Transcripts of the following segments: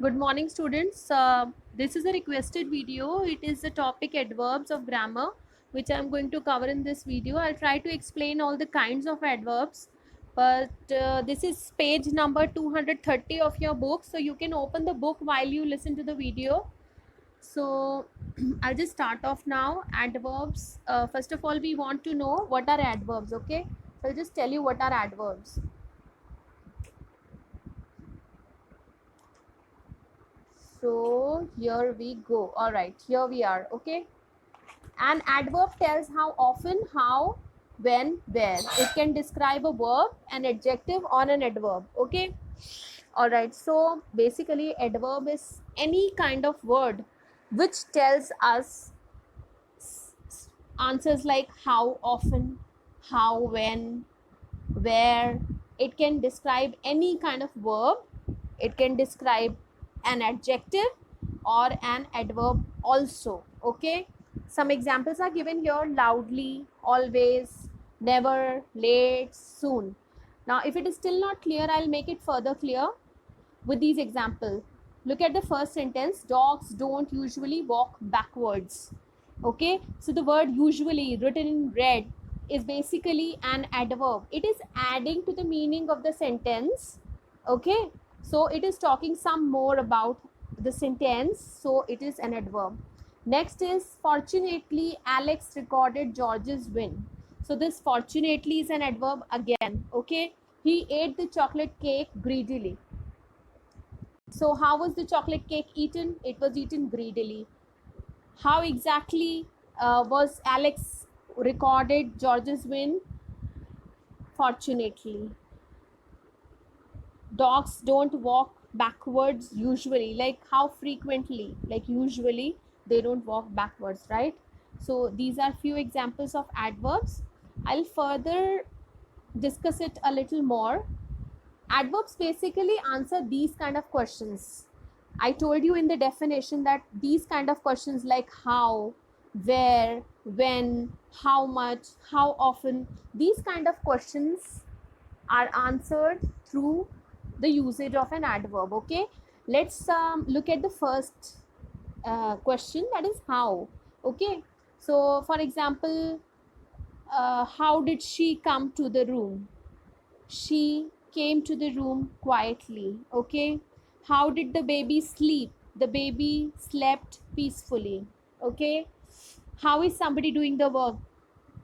Good morning, students. This is a requested video. It is the topic adverbs of grammar, which I'm going to cover in this video. I'll try to explain all the kinds of adverbs, but this is page number 230 of your book, so you can open the book while you listen to the video. So I'll just start off now. Adverbs. First of all, we want to know what are adverbs. Okay, so I'll just tell you what are adverbs. So here we go. All right, here we are. Okay, an adverb tells how often, how, when, where. It can describe a verb, an adjective, or an adverb. Okay, all right. So basically, adverb is any kind of word which tells us answers like how often, how, when, where. It can describe any kind of verb. It can describe an adjective or an adverb also. Okay, some examples are given here: loudly, always, never, late, soon. Now if it is still not clear, I'll make it further clear with these examples. Look at the first sentence: dogs don't usually walk backwards. Okay, so the word usually, written in red, is basically an adverb. It is adding to the meaning of the sentence. Okay, so it is talking some more about the sentence, so it is an adverb. Next is fortunately Alex recorded George's win. So this fortunately is an adverb again. Okay, he ate the chocolate cake greedily. So how was the chocolate cake eaten? It was eaten greedily. How exactly was Alex recorded George's win? Fortunately. Dogs don't walk backwards usually. Like how frequently? Like usually they don't walk backwards, right? So these are few examples of adverbs. I'll further discuss it a little more. Adverbs basically answer these kind of questions. I told you in the definition that these kind of questions like how, where, when, how much, how often, these kind of questions are answered through the usage of an adverb. Okay, let's look at the first question, that is how. Okay, so for example, how did she come to the room? She came to the room quietly. Okay, how did the baby sleep? The baby slept peacefully. Okay, how is somebody doing the work?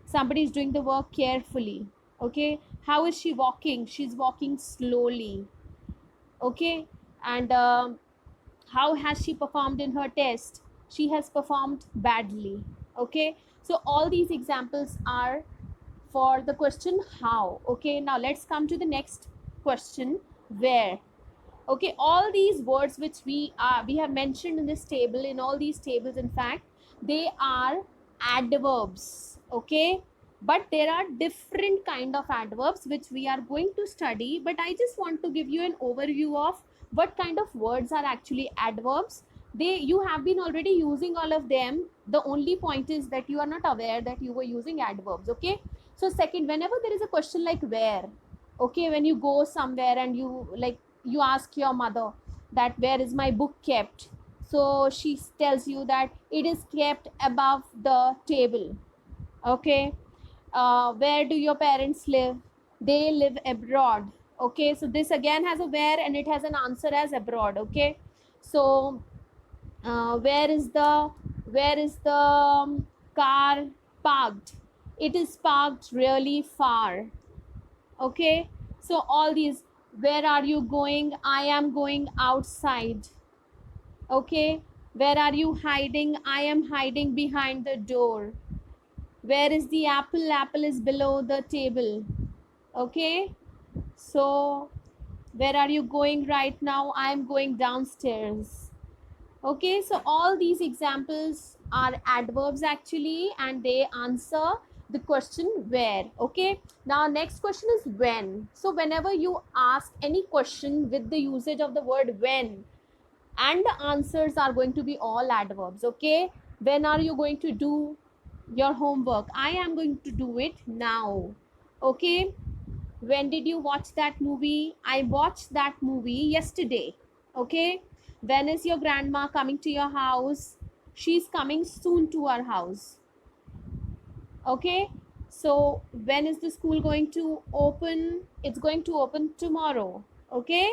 Somebody is doing the work carefully. Okay, how is she walking? She's walking slowly. Okay, and how has she performed in her test? She has performed badly. Okay, so all these examples are for the question how. Okay, now let's come to the next question, where. Okay, all these words which we have mentioned in this table, in all these tables, in fact, they are adverbs. Okay, but there are different kind of adverbs which we are going to study, but I just want to give you an overview of what kind of words are actually adverbs. You have been already using all of them. The only point is that you are not aware that you were using adverbs. Okay, so second, whenever there is a question like where, okay, when you go somewhere and you ask your mother that where is my book kept, so she tells you that it is kept above the table. Okay, where do your parents live? They live abroad. Okay, so this again has a where and it has an answer as abroad. Okay, so where is the car parked? It is parked really far. Okay, so all these, where are you going? I am going outside. Okay, where are you hiding? I am hiding behind the door. Where is the apple? Apple is below the table. Okay, so where are you going right now? I am going downstairs. Okay, so all these examples are adverbs actually, and they answer the question where. Okay, now next question is when. So whenever you ask any question with the usage of the word when, and the answers are going to be all adverbs. Okay, when are you going to do your homework? I am going to do it now. Okay, when did you watch that movie? I watched that movie yesterday. Okay, When is your grandma coming to your house? She's coming soon to our house. Okay, so when is the school going to open? It's going to open tomorrow. Okay,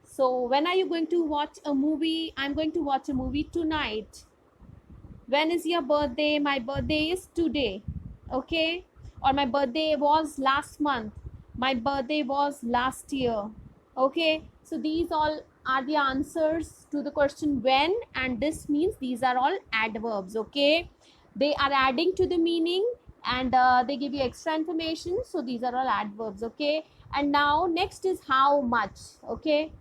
so when are you going to watch a movie? I'm going to watch a movie tonight. When is your birthday? My birthday is today. Okay, or my birthday was last month. My birthday was last year. Okay, so these all are the answers to the question when, and this means these are all adverbs. Okay, they are adding to the meaning, and they give you extra information, so these are all adverbs. Okay, and now next is how much. Okay,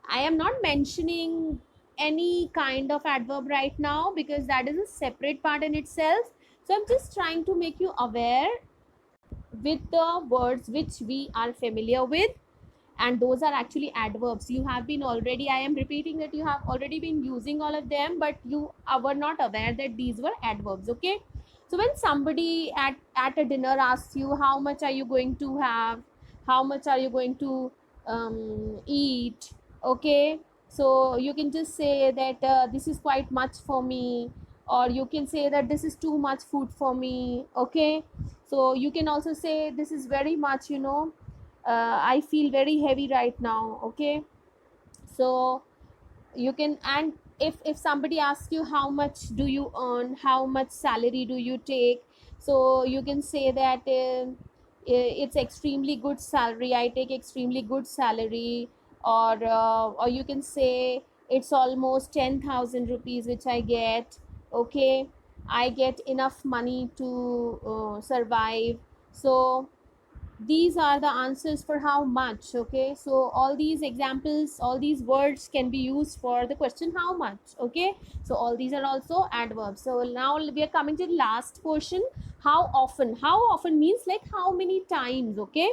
I am not mentioning any kind of adverb right now because that is a separate part in itself. So I'm just trying to make you aware with the words which we are familiar with, and those are actually adverbs. You have been already, I am repeating that you have already been using all of them, but you were not aware that these were adverbs. Okay, so when somebody at a dinner asks you how much are you going to have, how much are you going to eat, okay, so you can just say that this is quite much for me, or you can say that this is too much food for me. Okay, so you can also say this is very much, I feel very heavy right now. Okay, so you can, and if somebody asks you how much do you earn, how much salary do you take, so you can say that it's extremely good salary, I take extremely good salary, or you can say it's almost 10,000 rupees which I get. Okay, I get enough money to survive. So these are the answers for how much. Okay, so all these examples, all these words can be used for the question how much. Okay, so all these are also adverbs. So now we are coming to the last portion, how often. How often means like how many times. Okay,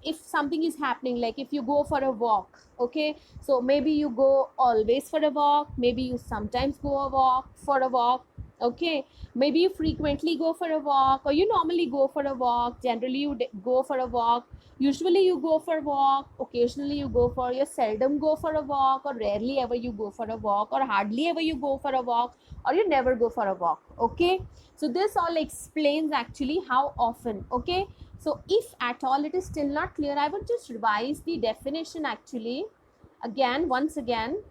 if something is happening, like if you go for a walk, okay, so maybe you go always for a walk, maybe you sometimes go for a walk. Okay, maybe you frequently go for a walk, or you normally go for a walk, generally you go for a walk, usually you go for a walk, occasionally you go for, you seldom go for a walk, or rarely ever you go for a walk, or hardly ever you go for a walk, or you never go for a walk. Okay, so this all explains actually how often. Okay, so if at all it is still not clear, I would just revise the definition actually again, once again.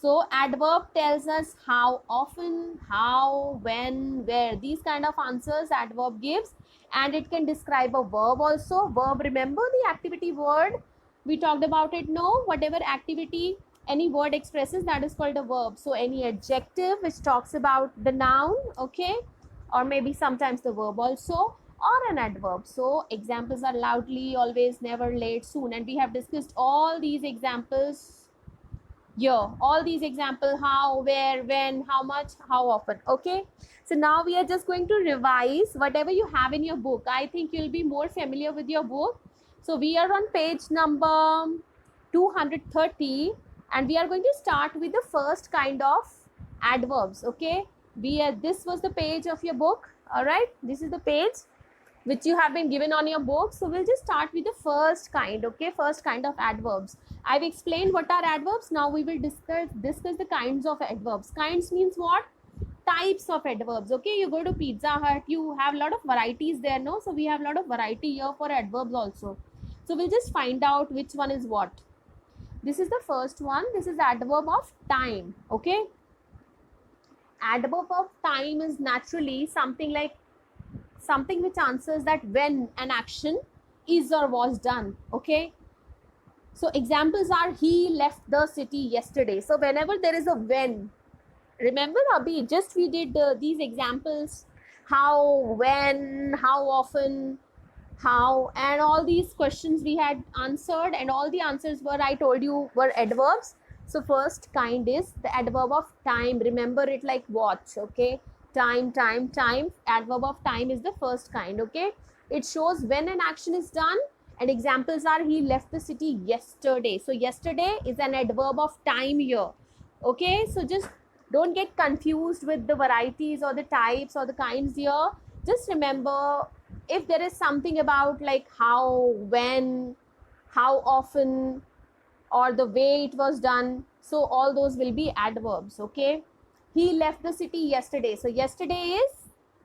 So adverb tells us how often, how, when, where, these kind of answers adverb gives, and it can describe a verb also. Verb, remember the activity word, we talked about it. No, whatever activity any word expresses, that is called a verb. So any adjective which talks about the noun, okay, or maybe sometimes the verb also, or an adverb. So examples are loudly, always, never, late, soon, and we have discussed all these examples here. All these examples, how, where, when, how much, how often. Okay, so now we are just going to revise whatever you have in your book. I think you'll be more familiar with your book. So we are on page number 230, and we are going to start with the first kind of adverbs. Okay, this was the page of your book. All right, this is the page which you have been given on your book. So we'll just start with the first kind. Okay, first kind of adverbs. I've explained what are adverbs. Now we will discuss the kinds of adverbs. Kinds means what? Types of adverbs. Okay, you go to Pizza Hut, you have a lot of varieties there, no? So we have a lot of variety here for adverbs also. So we'll just find out which one is what. This is the first one. This is adverb of time. Okay, adverb of time is naturally something like something which answers that when an action is or was done. Okay, so examples are he left the city yesterday. So whenever there is a when, remember Abhi, just we did these examples, how, when, how often, how, and all these questions we had answered, and all the answers were, I told you, were adverbs. So first kind is the adverb of time. Remember it like watch. Okay, time, time, time. Adverb of time is the first kind. Okay, it shows when an action is done, and examples are he left the city yesterday. So yesterday is an adverb of time here. Okay, so just don't get confused with the varieties or the types or the kinds here. Just remember, if there is something about like how, when, how often, or the way it was done. So all those will be adverbs. Okay, he left the city yesterday. So yesterday is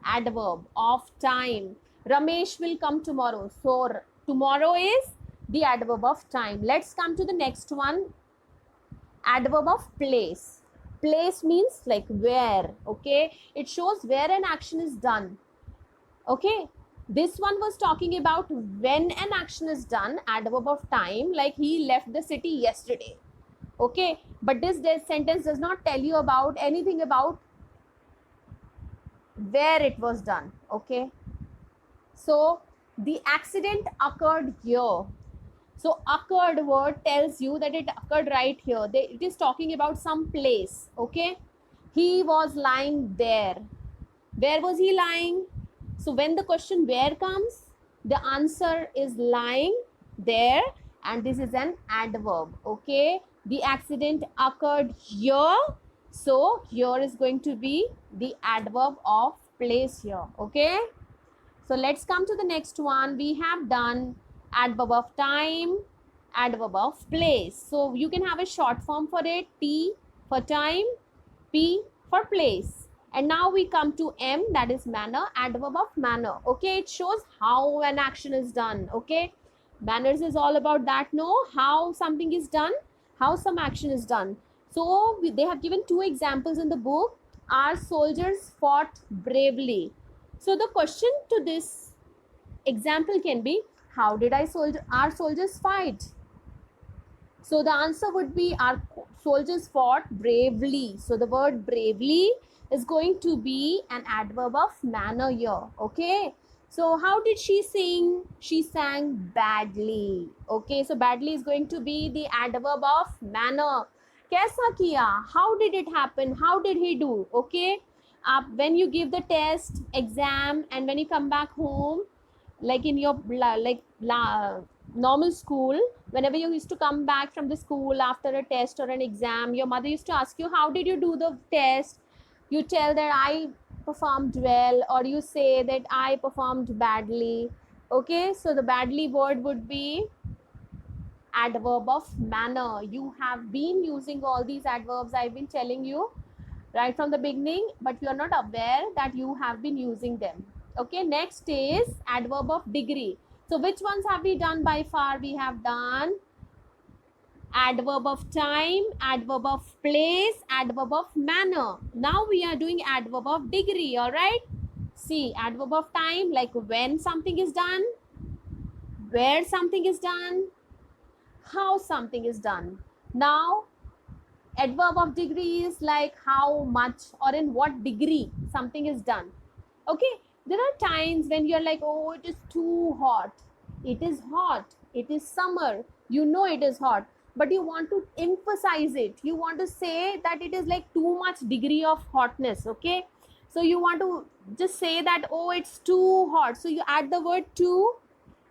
adverb of time. Ramesh will come tomorrow. So tomorrow is the adverb of time. Let's come to the next one. Adverb of place. Place means like where. Okay, it shows where an action is done. Okay, this one was talking about when an action is done. Adverb of time, like he left the city yesterday. Okay, but this sentence does not tell you about anything about where it was done. Okay, so the accident occurred here. So occurred word tells you that it occurred right here. It is talking about some place. Okay, he was lying there. Where was he lying? So when the question where comes, the answer is lying there, and this is an adverb. Okay, the accident occurred here. So here is going to be the adverb of place here. Okay, so let's come to the next one. We have done adverb of time, adverb of place. So you can have a short form for it. T for time, P for place. And now we come to M, that is manner, adverb of manner. Okay, it shows how an action is done. Okay, manners is all about that. No, how something is done, how some action is done. So they have given two examples in the book. Our soldiers fought bravely. So the question to this example can be, how did our soldiers fight? So the answer would be, our soldiers fought bravely. So the word bravely is going to be an adverb of manner here. Okay, so how did she sing? She sang badly. Okay, so badly is going to be the adverb of manner. Kaisa kiya? How did it happen? How did he do? Okay, when you give the test, exam, and when you come back home, like in your normal school, whenever you used to come back from the school after a test or an exam, your mother used to ask you, how did you do the test? You tell that I performed well, or you say that I performed badly. Okay, so the badly word would be adverb of manner. You have been using all these adverbs, I've been telling you right from the beginning, but you are not aware that you have been using them. Okay, next is adverb of degree. So which ones have we done by far? We have done adverb of time, adverb of place, adverb of manner. Now we are doing adverb of degree. All right, see, adverb of time, like when something is done, where something is done, how something is done. Now adverb of degree is like how much or in what degree something is done. Okay, there are times when you're like, oh, it is too hot. It is hot. It is summer. You know it is hot, but you want to emphasize it. You want to say that it is like too much degree of hotness. Okay, so you want to just say that, oh, it's too hot. So you add the word too.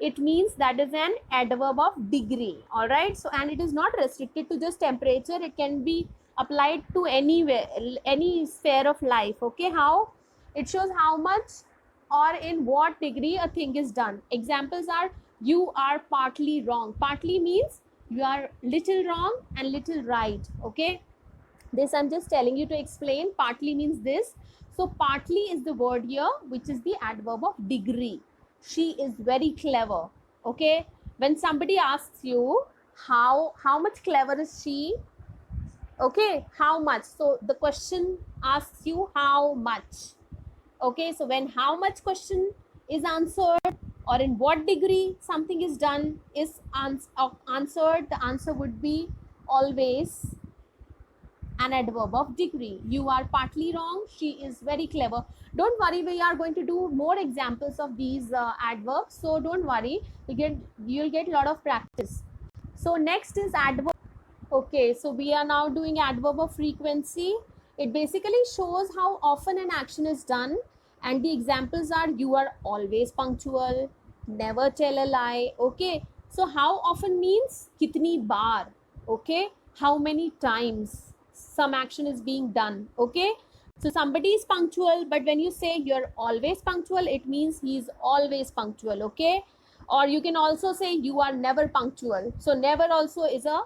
It means that is an adverb of degree. All right, so and it is not restricted to just temperature. It can be applied to anywhere, any sphere of life. Okay, how it shows how much or in what degree a thing is done. Examples are, you are partly wrong. Partly means you are little wrong and little right. Okay, this I'm just telling you to explain. Partly means this. So partly is the word here, which is the adverb of degree. She is very clever. Okay, when somebody asks you how much clever is she, okay, how much, so the question asks you how much. Okay, so when how much question is answered, or in what degree something is done is answered, the answer would be always an adverb of degree. You are partly wrong. She is very clever. Don't worry, we are going to do more examples of these adverbs. So don't worry, you'll get a lot of practice. So next is adverb. Okay, so we are now doing adverb of frequency. It basically shows how often an action is done, and the examples are, you are always punctual, never tell a lie. Okay, so how often means kitni baar. Okay, how many times some action is being done. Okay, so somebody is punctual, but when you say you're always punctual, it means he's always punctual. Okay, or you can also say you are never punctual. So never also is a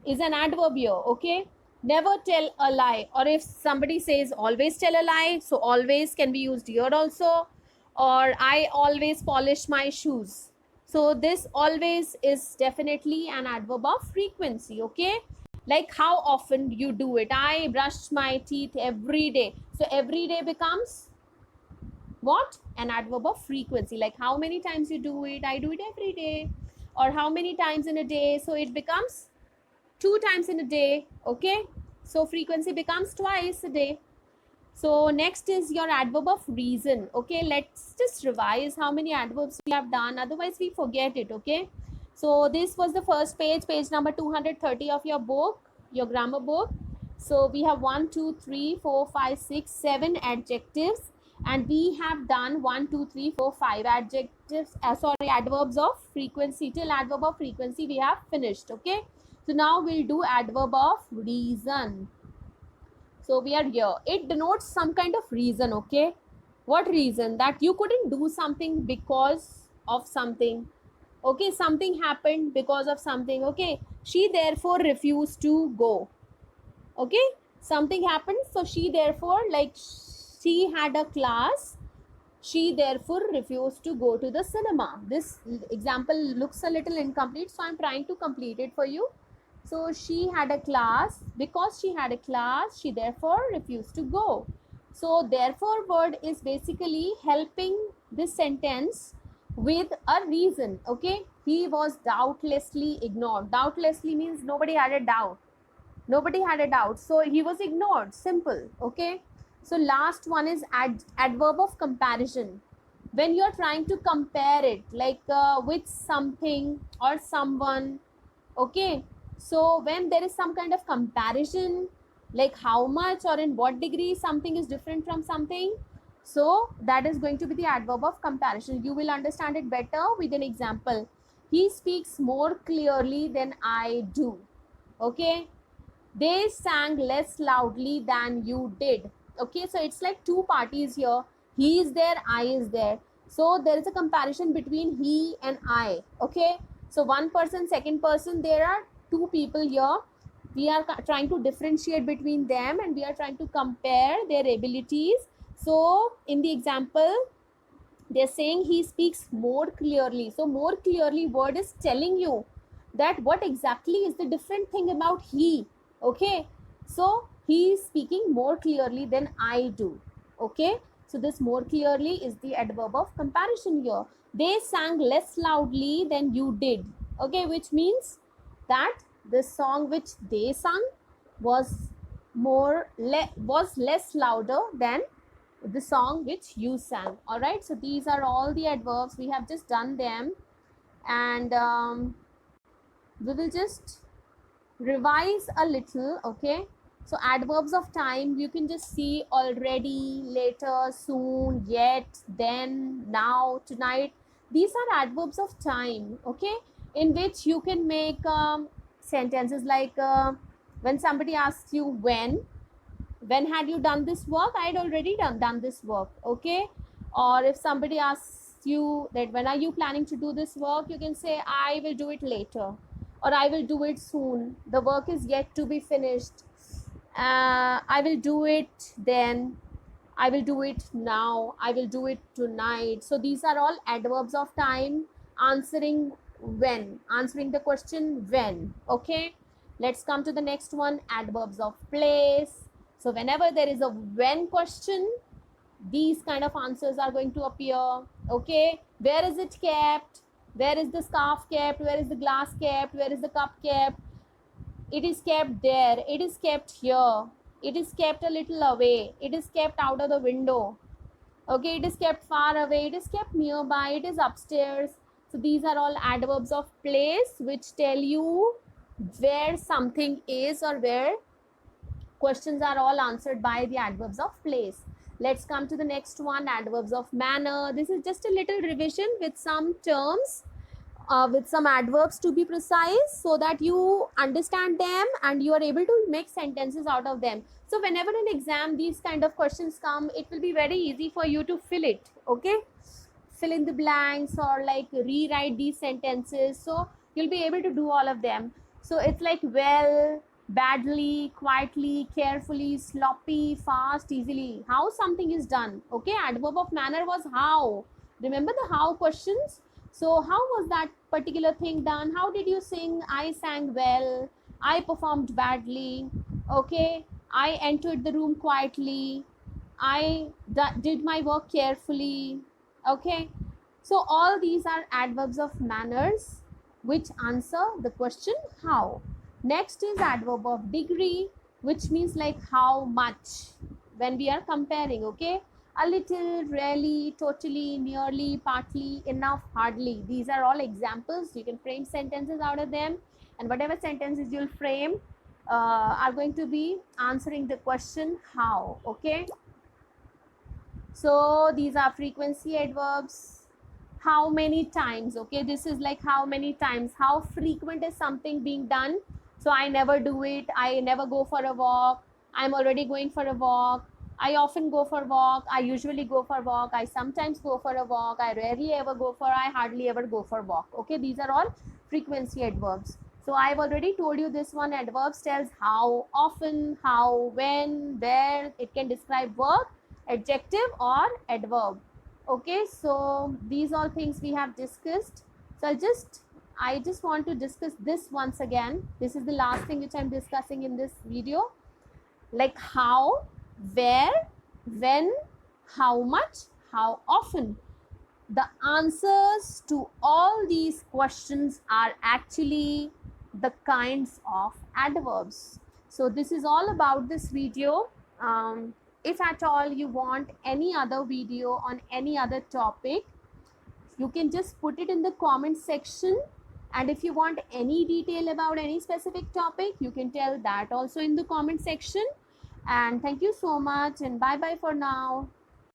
is an adverb here. Okay, never tell a lie, or if somebody says always tell a lie, so always can be used here also. Or I always polish my shoes, so this always is definitely an adverb of frequency. Okay, like how often you do it. I brush my teeth every day, so every day becomes what? An adverb of frequency. Like how many times you do it. I do it every day. Or how many times in a day, so it becomes 2 times in a day. Okay, so frequency becomes twice a day. So next is your adverb of reason. Okay, let's just revise how many adverbs we have done, otherwise we forget it. Okay, so this was the first page, page number 230 of your book, your grammar book. So we have 1 2 3 4 5 6 7 adjectives, and we have done 1 2 3 4 5 adjectives, adverbs of frequency. Till adverb of frequency we have finished. Okay, so now we'll do adverb of reason. So we are here. It denotes some kind of reason. Okay, what reason? That you couldn't do something because of something. Okay, something happened because of something. Okay, she therefore refused to go. Okay, something happened, so she therefore, like, she had a class, she therefore refused to go to the cinema. This example looks a little incomplete, so I'm trying to complete it for you. So she had a class. Because she had a class, she therefore refused to go. So therefore word is basically helping this sentence with a reason. Okay, he was doubtlessly ignored. Doubtlessly means nobody had a doubt. Nobody had a doubt, so he was ignored. Simple. Okay, so last one is adverb of comparison. When you're trying to compare it, like with something or someone. Okay, so when there is some kind of comparison, like how much or in what degree something is different from something, so that is going to be the adverb of comparison. You will understand it better with an example. He speaks more clearly than I do. Okay, they sang less loudly than you did. Okay, so it's like two parties here. He is there, I is there. So there is a comparison between he and I. Okay, so one person, second person, there are two people here. We are trying to differentiate between them, and we are trying to compare their abilities. So in the example, they're saying he speaks more clearly. So more clearly word is telling you that what exactly is the different thing about he. Okay, so he is speaking more clearly than I do. Okay, so this more clearly is the adverb of comparison here. They sang less loudly than you did. Okay, which means that the song which they sung was was less louder than the song which you sang. All right, so these are all the adverbs. We have just done them, and we will just revise a little. Okay, so adverbs of time, you can just see already, later, soon, yet, then, now, tonight. These are adverbs of time. Okay, in which you can make sentences like when somebody asks you when had you done this work, I had already done this work. Okay, or if somebody asks you that when are you planning to do this work, you can say I will do it later, or I will do it soon, the work is yet to be finished, I will do it then, I will do it now, I will do it tonight. So these are all adverbs of time, answering when, answering the question when. Okay, let's come to the next one, adverbs of place. So whenever there is a when question, these kind of answers are going to appear. Okay, where is it kept, where is the scarf kept, where is the glass kept, where is the cup kept, it is kept there, it is kept here, it is kept a little away, it is kept out of the window. Okay, it is kept far away, it is kept nearby, it is upstairs. So these are all adverbs of place which tell you where something is, or where questions are all answered by the adverbs of place. Let's come to the next one, adverbs of manner. This is just a little revision with some terms, with some adverbs to be precise, so that you understand them and you are able to make sentences out of them. So whenever in exam these kind of questions come, it will be very easy for you to fill it. Okay, fill in the blanks or like rewrite these sentences, so you'll be able to do all of them. So it's like well, badly, quietly, carefully, sloppy, fast, easily. How something is done. Okay, adverb of manner was how. Remember the how questions? So how was that particular thing done? How did you sing? I sang well. I performed badly. Okay, I entered the room quietly. I did my work carefully. Okay, so all these are adverbs of manners which answer the question how. Next is adverb of degree, which means like how much when we are comparing. Okay, a little, really, totally, nearly, partly, enough, hardly. These are all examples. You can frame sentences out of them, and whatever sentences you'll frame are going to be answering the question how. Okay, so these are frequency adverbs. How many times? Okay, this is like how many times. How frequent is something being done? So I never do it. I never go for a walk. I'm already going for a walk. I often go for walk. I usually go for walk. I sometimes go for a walk. I rarely ever go for. I hardly ever go for walk. Okay, these are all frequency adverbs. So I've already told you this one. Adverbs tells how often, how, when, where. It can describe work, adjective or adverb. Okay, so these all things we have discussed. So I just want to discuss this once again. This is the last thing which I'm discussing in this video, like how, where, when, how much, how often. The answers to all these questions are actually the kinds of adverbs. So this is all about this video. If at all you want any other video on any other topic, you can just put it in the comment section. And if you want any detail about any specific topic, you can tell that also in the comment section. And thank you so much, and bye bye for now.